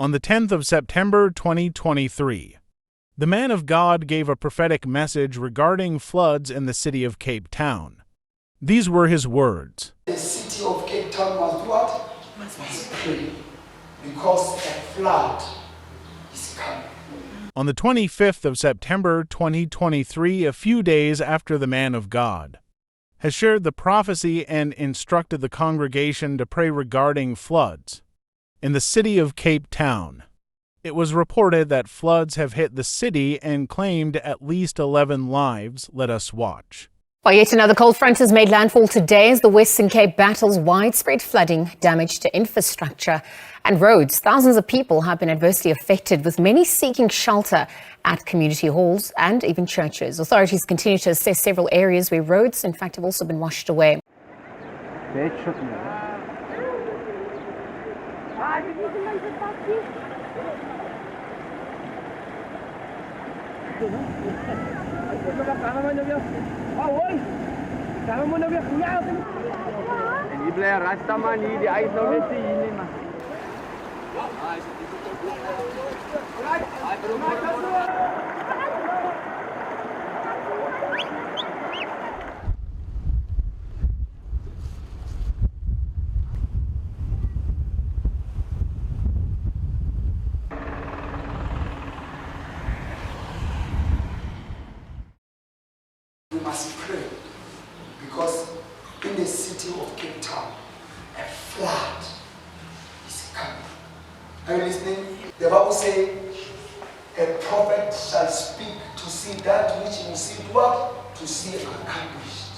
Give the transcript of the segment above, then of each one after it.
On the 10th of September 2023, the man of God gave a prophetic message regarding floods in the city of Cape Town. These were his words. The city of Cape Town must do what? Must pray, because a flood is coming. On the 25th of September 2023, a few days after the man of God has shared the prophecy and instructed the congregation to pray regarding floods in the city of Cape Town, it was reported that floods have hit the city and claimed at least 11 lives. Let us watch. Well, yet another cold front has made landfall today as the Western Cape battles widespread flooding, damage to infrastructure and roads. Thousands of people have been adversely affected, with many seeking shelter at community halls and even churches. Authorities continue to assess several areas where roads, in fact, have also been washed away. We must pray, because in the city of Cape Town, a flood is coming. Are you listening? The Bible says, a prophet shall speak to see that which he will see what? To see accomplished.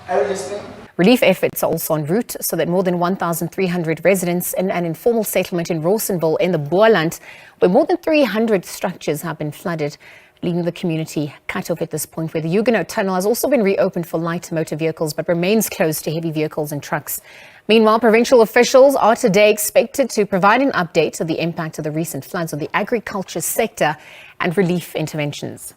Are you listening? Relief efforts are also en route so that more than 1,300 residents in an informal settlement in Rawsonville in the Boerland, where more than 300 structures have been flooded, leaving the community cut off at this point, where the Huguenot Tunnel has also been reopened for light motor vehicles but remains closed to heavy vehicles and trucks. Meanwhile, provincial officials are today expected to provide an update of the impact of the recent floods on the agriculture sector and relief interventions.